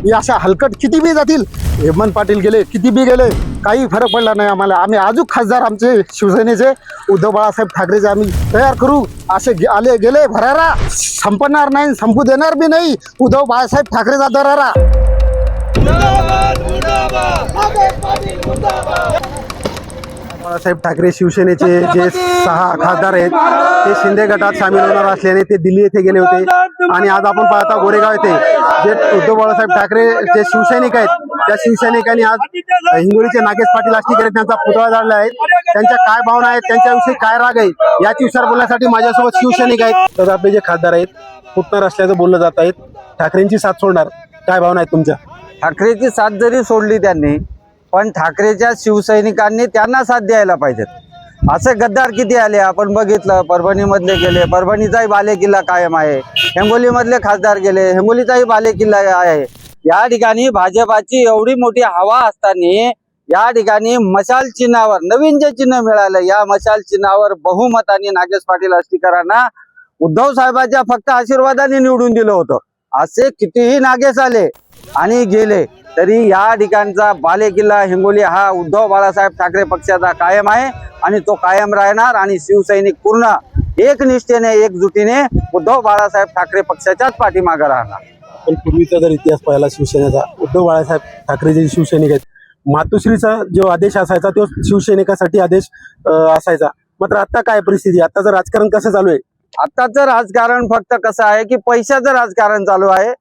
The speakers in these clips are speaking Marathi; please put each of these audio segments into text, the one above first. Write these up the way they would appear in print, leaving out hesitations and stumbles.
या अशा हलकट किती बी जातील, हेमंत पाटील गेले किती बी गेले, काही फरक पडला नाही आम्हाला. आम्ही अजून खासदार आमचे शिवसेनेचे उद्धव बाळासाहेब ठाकरेचे आम्ही तयार करू. असे आले गेले भरारा संपणार नाही, संपू देणार बी नाही उद्धव बाळासाहेब ठाकरेचा दरारा. बाळासाहेब ठाकरे शिवसेनेचे जे 6 खासदार आहेत ते शिंदे गटात सामील होणार असल्याने ते दिल्ली येथे गेले होते. आणि आज आपण पाहता गोरेगाव येथे जे उद्धव बाळासाहेब ठाकरे जे शिवसैनिक आहेत त्या शिवसैनिकांनी आज हिंगोलीचे नागेश पाटील आष्टीकर आहेत त्यांचा पुतळा जाळला आहे. त्यांच्या काय भावना आहेत, त्यांच्याविषयी काय राग आहे याची विचार बोलण्यासाठी माझ्यासोबत शिवसैनिक आहेत. तर आपले जे खासदार आहेत फुटणार असल्याचं बोललं जात आहेत, ठाकरेंची साथ सोडणार, काय भावना आहेत तुमच्या? ठाकरेची साथ जरी सोडली त्यांनी, पण ठाकरेच्या शिवसैनिकांनी त्यांना साथ द्यायला पाहिजेत. असे गद्दार किती आले आपण बघितलं. परभणीमधले गेले, परभणीचाही बालेकिल्ला कायम आहे. हिंगोलीमधले खासदार गेले, हिंगोलीचाही बालेकिल्ला आहे. या ठिकाणी भाजपाची एवढी मोठी हवा असताना या ठिकाणी मशाल चिन्हावर नवीन जे चिन्ह मिळालं, या मशाल चिन्हावर बहुमताने नागेश पाटील आष्टीकरांना उद्धव साहेबांच्या फक्त आशीर्वादाने निवडून दिलं होतं. असे कितीही नागेश आले आणि गेले तरी या ठिकाणचा बालेकिल्ला हिंगोली हा उद्धव बाळासाहेब ठाकरे पक्षाचा कायम आहे आणि तो कायम राहणार. आणि शिवसैनिक पूर्ण एकनिष्ठेने एकजुटीने उद्धव बाळासाहेब ठाकरे पक्षाच्याच पाठीमागे राहणार. पण पूर्वीचा जर इतिहास पाहिला शिवसेनेचा, उद्धव बाळासाहेब ठाकरे जे शिवसैनिक आहेत, मातोश्रीचा जो आदेश असायचा तो शिवसैनिकासाठी आदेश असायचा. मात्र आता काय परिस्थिती, आताचं राजकारण कसं चालू आहे? आताचं राजकारण फक्त कसं आहे की पैशाचं राजकारण चालू आहे.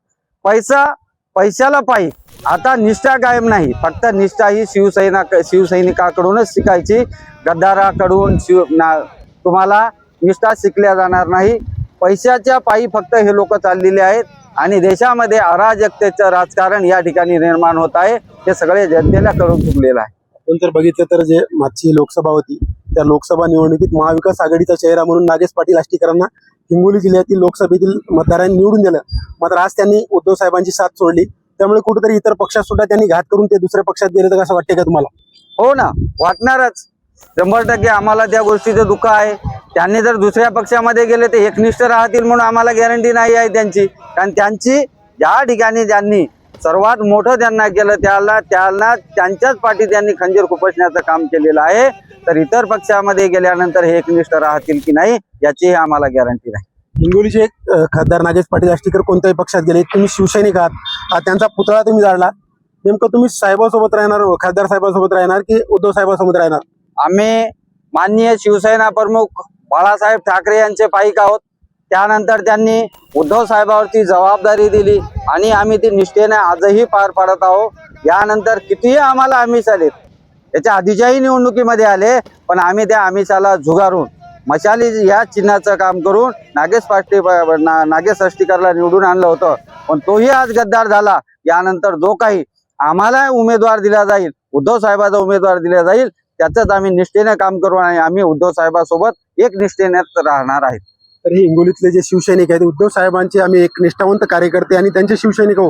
पैशाला पायी आता निष्ठा कायम नाही. फक्त निष्ठा ही शिवसैनिकाकडूनच शिकायची. गद्दाराकडून तुम्हाला निष्ठा शिकल्या जाणार नाही. पैशाच्या पायी फक्त हे लोक चाललेले आहेत आणि देशामध्ये अराजकतेचं राजकारण या ठिकाणी निर्माण होत आहे. हे सगळे जनतेला करून चुकलेलं आहे. आपण जर बघितलं तर जे मागची लोकसभा होती त्या लोकसभा निवडणुकीत महाविकास आघाडीचा चेहरा म्हणून नागेश पाटील आष्टीकरांना हिंगोली जिल्ह्यातील लोकसभेतील मतदारांनी निवडून दिलं. मात्र आज त्यांनी उद्धव साहेबांची साथ सोडली, त्यामुळे कुठेतरी इतर पक्षात सुद्धा त्यांनी घात करून ते दुसऱ्या पक्षात गेले, तर असं वाटते का तुम्हाला? हो ना, वाटणारच. 100% आम्हाला त्या गोष्टीचं दुःख आहे. त्यांनी जर दुसऱ्या पक्षामध्ये गेले तर एकनिष्ठ राहतील म्हणून आम्हाला गॅरंटी नाही आहे त्यांची. कारण त्यांची ज्या ठिकाणी ज्यांनी सर्वात मोठं त्यांना केलं त्यांना त्यांच्याच पाठी त्यांनी खंजीर खुपसण्याचं काम केलेलं आहे. तर इतर पक्षामध्ये गेल्यानंतर हे एकनिष्ठ राहतील की नाही याची आम्हाला गॅरंटी नाही. हिंगोलीचे एक खासदार नागेश पाटील आष्टीकर कोणत्याही पक्षात गेले, तुम्ही शिवसैनिक आहात, त्यांचा पुतळा तुम्ही जाळला, नेमकं तुम्ही साहेबांसोबत राहणार, खासदार साहेबांसोबत राहणार की उद्धव साहेबांसोबत राहणार? आम्ही माननीय शिवसेना प्रमुख बाळासाहेब ठाकरे यांचे पाईक आहोत. त्यानंतर त्यांनी उद्धव साहेबांवरती जबाबदारी दिली आणि आम्ही ती निष्ठेने आजही पार पाडत आहोत. यानंतर कितीही आम्हाला आमिष आलेत, त्याच्या आधीच्याही निवडणुकीमध्ये आले, पण आम्ही त्या आमिषाला झुगारून मशाली या चिन्हाचं काम करून नागेश आष्टीकरला निवडून आणलं होतं. पण तोही आज गद्दार झाला. यानंतर जो काही आम्हाला उमेदवार दिला जाईल, उद्धव साहेबाचा उमेदवार दिला जाईल, त्याचंच आम्ही निष्ठेने काम करू आणि आम्ही उद्धव साहेबांसोबत एक निष्ठेनेच राहणार आहेत. तर हे हिंगोलीतले जे शिवसैनिक आहेत उद्धव साहेबांचे आम्ही एक निष्ठावंत कार्यकर्ते आणि त्यांचे शिवसैनिक हो.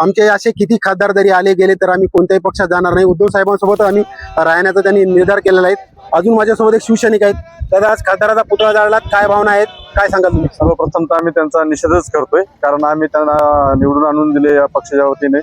आमचे असे किती खासदार जरी आले गेले तर आम्ही कोणत्याही पक्षात जाणार नाही. उद्धव साहेबांसोबत आम्ही राहण्याचा त्यांनी निर्धार केलेला आहे. अजून माझ्यासोबत एक शिवसैनिक आहेत. तर आज खासदाराचा पुतळा जाळला, काय भावना आहेत, काय सांगाल तुम्ही? सर्वप्रथम तर आम्ही त्यांचा निषेधच करतोय, कारण आम्ही त्यांना निवडून आणून दिले या पक्षाच्या वतीने.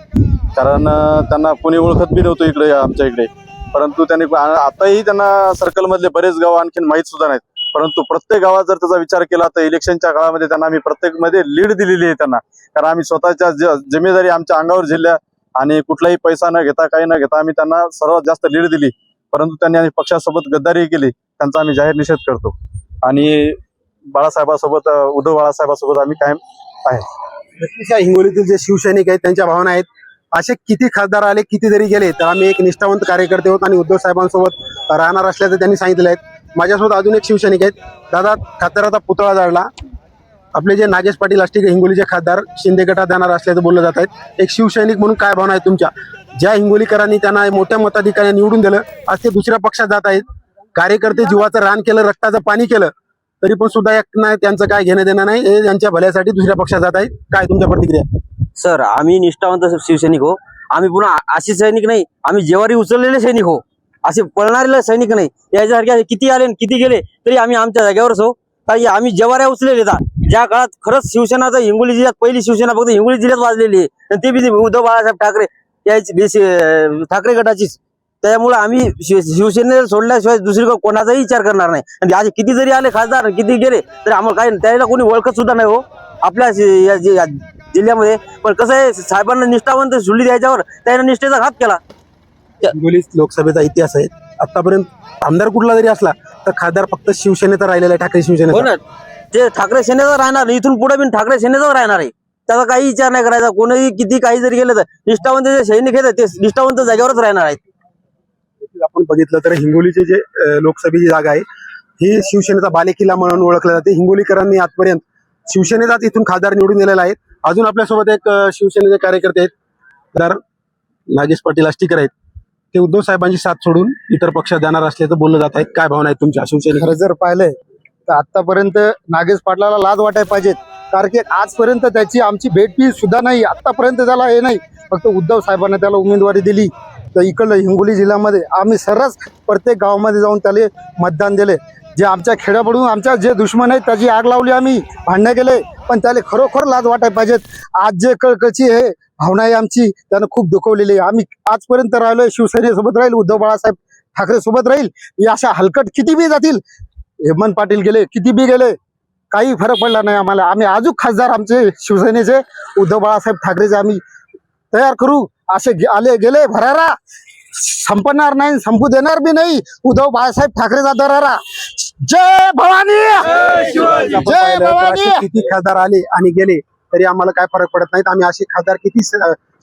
कारण त्यांना कोणी ओळखत बी नव्हतं इकडे आमच्या इकडे, परंतु त्यांनी आताही त्यांना सर्कल मधले बरेच गाव आणखीन माहीत सुद्धा नाहीत. परंतु प्रत्येक गावात जर त्याचा विचार केला तर इलेक्शनच्या काळामध्ये त्यांना आम्ही प्रत्येक मध्ये लीड दिलेली आहे त्यांना. कारण आम्ही स्वतःच्या जिम्मेदारी आमच्या अंगावर झेलल्या आणि कुठलाही पैसा न घेता काही न घेता आम्ही त्यांना सर्वात जास्त लीड दिली. परंतु त्यांनी पक्षासोबत गद्दारी केली, त्यांचा आम्ही जाहीर निषेध करतो. आणि बाळासाहेबांसोबत उद्धव बाळासाहेबांसोबत आम्ही कायम आहे. नक्कीच हिंगोलीतील जे शिवसैनिक आहेत त्यांच्या भावना आहेत. असे किती खासदार आले, किती जरी गेले तर आम्ही एक निष्ठावंत कार्यकर्ते आहोत आणि उद्धव साहेबांसोबत राहणार असल्याचं त्यांनी सांगितलं आहे. माझ्यासोबत अजून एक शिवसैनिक आहेत. दादा, खासदाराचा पुतळा जाळला, आपले जे नागेश पाटील आष्टीकर हिंगोलीचे खासदार शिंदे गटात जाणार असल्याचं बोललं जात आहेत. एक शिवसैनिक म्हणून काय भावना आहे तुमच्या? ज्या हिंगोलीकरांनी त्यांना मोठ्या मताधिकाऱ्यांनी निवडून दिलं, आज ते दुसऱ्या पक्षात जात आहेत. कार्यकर्ते जीवाचं रान केलं, रक्ताचं पाणी केलं, तरी पण सुद्धा एक नाही त्यांचं काय घेणं देणं नाही, हे त्यांच्या भल्यासाठी दुसऱ्या पक्षात जात आहेत. काय तुमच्या प्रतिक्रिया? सर, आम्ही निष्ठावंत शिवसैनिक हो. आम्ही पुन्हा असे सैनिक नाही, आम्ही जेवारी उचललेले सैनिक हो, असे पळणारे सैनिक नाही. याच्यासारखे किती आले किती गेले तरी आम्ही आमच्या जागेवरच हो. कारण आम्ही जेवाऱ्या उचलेले ज्या काळात खरंच शिवसेनाचं हिंगोली जिल्ह्यात पहिली शिवसेना फक्त हिंगोली जिल्ह्यात वाजलेली आहे आणि ते बी उद्धव बाळासाहेब ठाकरे ठाकरे गटाचीच. त्यामुळे आम्ही शिवसेनेला सोडल्याशिवाय दुसरीकडे कोणाचाही विचार करणार नाही. आणि आज किती जरी आले खासदार किती गेले तरी आम्हाला काही त्याला कोणी ओळखत सुद्धा नाही हो आपल्या या जिल्ह्यामध्ये. पण कसं आहे साहेबांना निष्ठावंत सोडली द्यायच्यावर त्याने निष्ठेचा घात केला. हिंगोली लोकसभेचा इतिहास आहे. आतापर्यंत आमदार कुठला जरी असला तर खासदार फक्त शिवसेनेचा राहिलेला आहे, ठाकरे हो शिवसेनेचा. ना, ते ठाकरे सेनेचा राहणार इथून पुढे बी ठाकरे सेनेचाच राहणार आहे. त्याचा काही विचार नाही करायचा. कोणीही किती काही जरी गेलं तर निष्ठावंत जे सैनिक आहेत ते निष्ठावंत जागेवरच राहणार आहेत. आपण बघितलं तर हिंगोलीचे जे लोकसभेची जागा आहे ही शिवसेनेचा बालेकिल्ला म्हणून ओळखला जाते. हिंगोलीकरांनी आजपर्यंत शिवसेनेचाच इथून खासदार निवडून दिलेला आहे. अजून आपल्यासोबत एक शिवसेनेचे कार्यकर्ते आहेत, तर नागेश पाटील आष्टीकर आहेत. ते उद्धव साहेबांची साथ सोडून इतर पक्षात जाणार असल्याचं बोललं जात आहे. काय भावना आहेत तुमच्या शिवसेने? खरं जर पाहिलंय तर आतापर्यंत नागेश पाटलाला लाज वाटायला पाहिजेत, कारण की आजपर्यंत त्याची आमची भेटही सुद्धा नाही. आतापर्यंत त्याला हे नाही, फक्त उद्धव साहेबांना त्याला उमेदवारी दिली तर इकडलं हिंगोली जिल्ह्यामध्ये आम्ही सर्रास प्रत्येक गावामध्ये जाऊन त्याला मतदान दिले. जे आमच्या खेड्यापडून आमच्या जे दुश्मन आहेत त्याची आग लावली, आम्ही भांडणं केले, पण त्याला खरोखर लाज वाटायला पाहिजेत. आज जे कळकळची आहे भावना आहे आमची, त्यानं खूप दुखवलेली आहे. आम्ही आजपर्यंत राहिलोय, शिवसेनेसोबत राहील, उद्धव बाळासाहेब ठाकरे सोबत राहील. या अशा हलकट किती बी जातील, हेमंत पाटील गेले, किती बी गेले, काही फरक पडला नाही आम्हाला. आम्ही अजून खासदार आमचे शिवसेनेचे उद्धव बाळासाहेब ठाकरेचे आम्ही तयार करू. असे आले गेले भरारा संपणार नाही, संपू देणार बी नाही उद्धव बाळासाहेब ठाकरेचा दरारा. जय भवानी, आपण जय पाहिलं तर भवानी. असे किती खासदार आले आणि गेले तरी आम्हाला काय फरक पडत नाहीत. आम्ही असे खासदार किती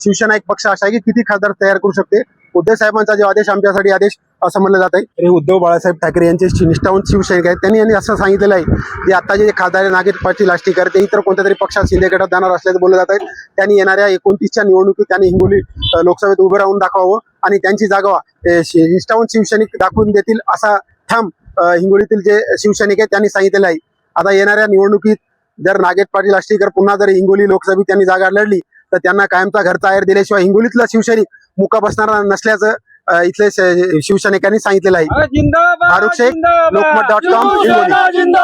शिवसेना एक पक्ष असा आहे की किती खासदार तयार करू शकते. उद्धव साहेबांचा जो आदेश आमच्यासाठी आदेश असं म्हणलं जात आहे. तरी उद्धव बाळासाहेब ठाकरे यांचे निष्ठावंत शिवसैनिक आहेत. त्यांनी असं सांगितलेलं आहे की आता जे खासदार नागेश पाटील आष्टीकर ते इतर कोणत्या तरी पक्षात शिंदे गटात जाणार असल्याचं बोललं जात आहे. त्यांनी येणाऱ्या 29च्या निवडणुकीत त्यांनी हिंगोली लोकसभेत उभं राहून दाखवावं आणि त्यांची जागा निष्ठावंत शिवसैनिक दाखवून देतील असा ठाम हिंगोलीतील जे शिवसैनिक आहेत त्यांनी सांगितलेलं आहे. आता येणाऱ्या निवडणुकीत जर नागेश पाटील आष्टीकर पुन्हा जर हिंगोली लोकसभेत त्यांनी जागा लढली तर त्यांना कायमचा घरचा आहेर दिल्याशिवाय हिंगोलीतला शिवसैनिक मुका बसणार नसल्याचं इथले शिवसैनिकांनी सांगितलेलं आहे. फारुख शेख, लोकमत.com, हिंगोली.